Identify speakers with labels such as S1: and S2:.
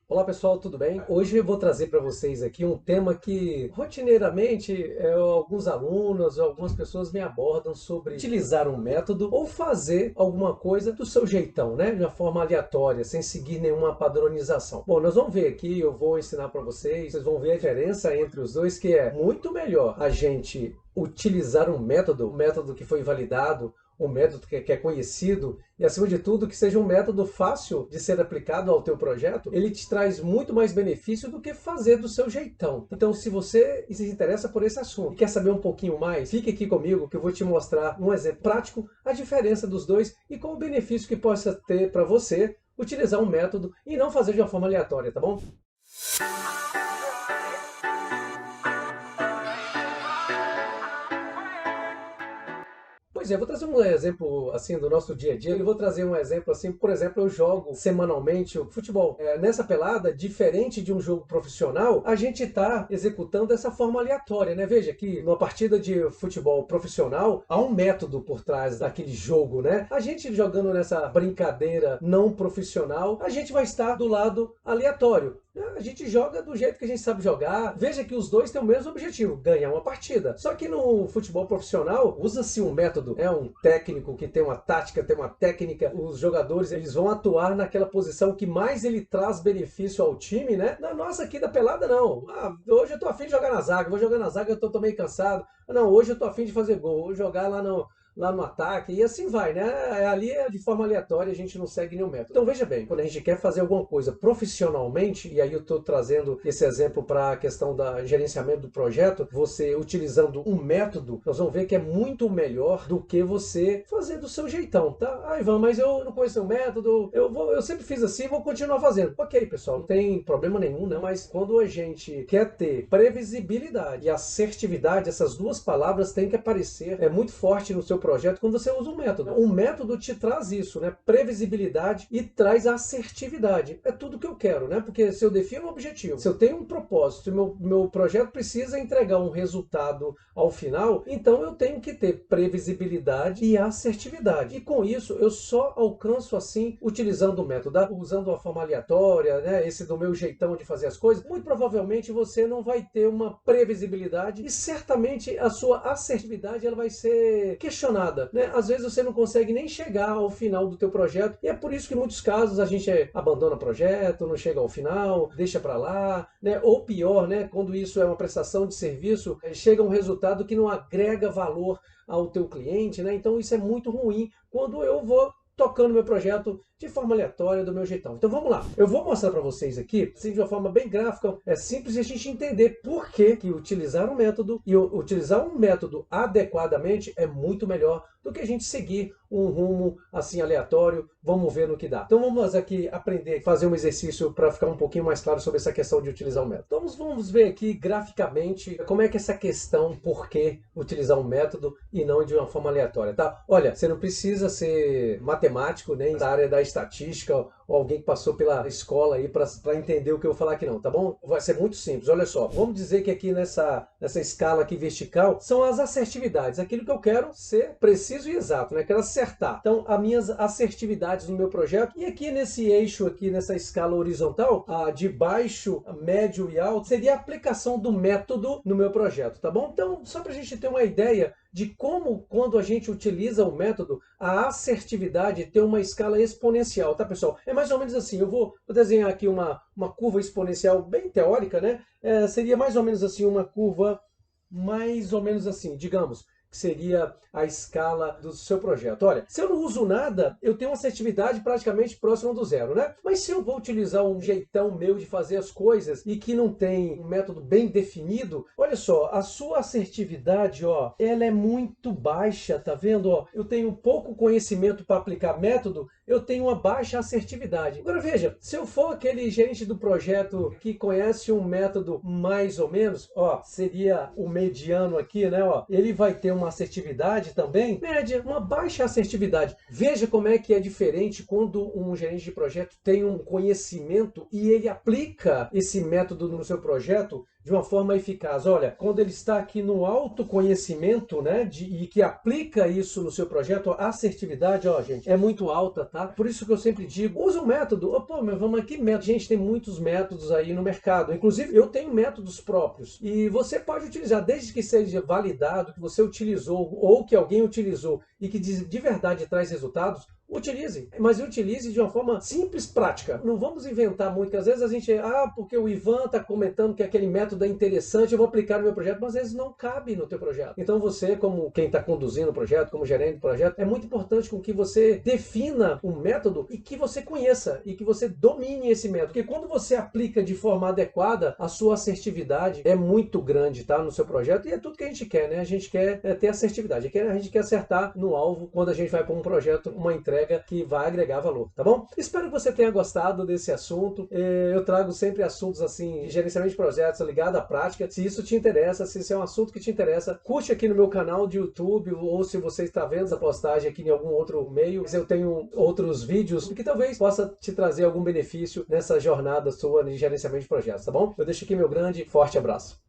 S1: Olá pessoal, tudo bem? Hoje eu vou trazer para vocês aqui um tema que rotineiramente alguns alunos, algumas pessoas me abordam sobre utilizar um método ou fazer alguma coisa do seu jeitão, né? De uma forma aleatória, sem seguir nenhuma padronização. Bom, nós vamos ver aqui, eu vou ensinar para vocês vão ver a diferença entre os dois, que é muito melhor a gente utilizar um método que foi validado, um método que é conhecido e, acima de tudo, que seja um método fácil de ser aplicado ao teu projeto. Ele te traz muito mais benefício do que fazer do seu jeitão. Então, se você se interessa por esse assunto e quer saber um pouquinho mais, fique aqui comigo que eu vou te mostrar um exemplo prático, a diferença dos dois e qual o benefício que possa ter para você utilizar um método e não fazer de uma forma aleatória, tá bom? Pois é, vou trazer um exemplo assim do nosso dia a dia. Eu vou trazer um exemplo assim, por exemplo, eu jogo semanalmente o futebol. Nessa pelada, diferente de um jogo profissional, a gente está executando dessa forma aleatória, né? Veja que numa partida de futebol profissional há um método por trás daquele jogo, né? A gente jogando nessa brincadeira não profissional, a gente vai estar do lado aleatório. A gente joga do jeito que a gente sabe jogar. Veja que os dois têm o mesmo objetivo, ganhar uma partida. Só que no futebol profissional, usa-se um método, um técnico que tem uma tática, tem uma técnica. Os jogadores, eles vão atuar naquela posição que mais ele traz benefício ao time, né? Na nossa aqui da pelada, não. Hoje eu tô afim de jogar na zaga, vou jogar na zaga, eu tô meio cansado. Não, hoje eu tô afim de fazer gol, vou jogar lá no ataque, e assim vai, né? Ali é de forma aleatória, a gente não segue nenhum método. Então veja bem, quando a gente quer fazer alguma coisa profissionalmente, e aí eu estou trazendo esse exemplo para a questão da gerenciamento do projeto, você utilizando um método, nós vamos ver que é muito melhor do que você fazer do seu jeitão, tá? Ah, Ivan, mas eu não conheço o método, eu sempre fiz assim, vou continuar fazendo. Ok, pessoal, não tem problema nenhum, né? Mas quando a gente quer ter previsibilidade e assertividade, essas duas palavras têm que aparecer muito forte no seu projeto quando você usa um método. Um método te traz isso, né? Previsibilidade e traz assertividade. É tudo que eu quero, né? Porque se eu defino um objetivo, se eu tenho um propósito, se meu projeto precisa entregar um resultado ao final, então eu tenho que ter previsibilidade e assertividade. E com isso, eu só alcanço assim utilizando o método, usando uma forma aleatória, né? Esse do meu jeitão de fazer as coisas. Muito provavelmente você não vai ter uma previsibilidade e certamente a sua assertividade ela vai ser questionada, né? Às vezes você não consegue nem chegar ao final do teu projeto e é por isso que em muitos casos a gente abandona o projeto, não chega ao final, deixa para lá, né? Ou pior, né? Quando isso é uma prestação de serviço, chega um resultado que não agrega valor ao teu cliente, né? Então isso é muito ruim quando eu vou tocando meu projeto de forma aleatória, do meu jeitão. Então vamos lá. Eu vou mostrar para vocês aqui, assim, de uma forma bem gráfica, é simples a gente entender por que utilizar um método e utilizar um método adequadamente é muito melhor do que a gente seguir um rumo assim aleatório. Vamos ver no que dá. Então vamos aqui aprender, fazer um exercício para ficar um pouquinho mais claro sobre essa questão de utilizar um método. Então vamos ver aqui graficamente como é que essa questão por que utilizar um método e não de uma forma aleatória, tá? Olha, você não precisa ser matemático nem da área da estatística ou alguém que passou pela escola aí para entender o que eu vou falar aqui não, tá bom? Vai ser muito simples, olha só. Vamos dizer que aqui nessa escala aqui vertical são as assertividades, aquilo que eu quero ser preciso e exato, né? Quero acertar. Então, as minhas assertividades no meu projeto. E aqui nesse eixo aqui, nessa escala horizontal, de baixo, médio e alto, seria a aplicação do método no meu projeto, tá bom? Então, só para a gente ter uma ideia de como, quando a gente utiliza o método, a assertividade tem uma escala exponencial, tá, pessoal? É mais ou menos assim, eu vou desenhar aqui uma curva exponencial bem teórica, né? Seria mais ou menos assim, uma curva mais ou menos assim, digamos, que seria a escala do seu projeto. Olha, se eu não uso nada, eu tenho uma assertividade praticamente próxima do zero, né? Mas se eu vou utilizar um jeitão meu de fazer as coisas e que não tem um método bem definido, olha só, a sua assertividade, ó, ela é muito baixa, tá vendo? Ó, eu tenho pouco conhecimento para aplicar método, eu tenho uma baixa assertividade. Agora veja, se eu for aquele gerente do projeto que conhece um método mais ou menos, ó, seria o mediano aqui, né? Ó, ele vai ter uma assertividade também média, uma baixa assertividade. Veja como é que é diferente quando um gerente de projeto tem um conhecimento e ele aplica esse método no seu projeto de uma forma eficaz. Olha, quando ele está aqui no autoconhecimento, né, e que aplica isso no seu projeto, a assertividade, ó, gente, é muito alta, tá? Por isso que eu sempre digo, usa um método. Oh, pô, mas vamos aqui, método. Gente, tem muitos métodos aí no mercado. Inclusive, eu tenho métodos próprios. E você pode utilizar, desde que seja validado, que você utilizou ou que alguém utilizou e que de verdade traz resultados, utilize, mas utilize de uma forma simples, prática. Não vamos inventar muito, porque às vezes a gente, porque o Ivan está comentando que aquele método é interessante, eu vou aplicar no meu projeto, mas às vezes não cabe no teu projeto. Então você, como quem está conduzindo o projeto, como gerente do projeto, é muito importante com que você defina um método e que você conheça e que você domine esse método, porque quando você aplica de forma adequada, a sua assertividade é muito grande, tá, no seu projeto, e é tudo que a gente quer, né? A gente quer ter assertividade, a gente quer acertar no alvo quando a gente vai para um projeto, uma entrega que vai agregar valor, tá bom? Espero que você tenha gostado desse assunto. Eu trago sempre assuntos assim de gerenciamento de projetos ligado à prática. Se isso te interessa, se esse é um assunto que te interessa, curte aqui no meu canal de YouTube, ou se você está vendo essa postagem aqui em algum outro meio, eu tenho outros vídeos que talvez possa te trazer algum benefício nessa jornada sua de gerenciamento de projetos, tá bom? Eu deixo aqui meu grande, forte abraço.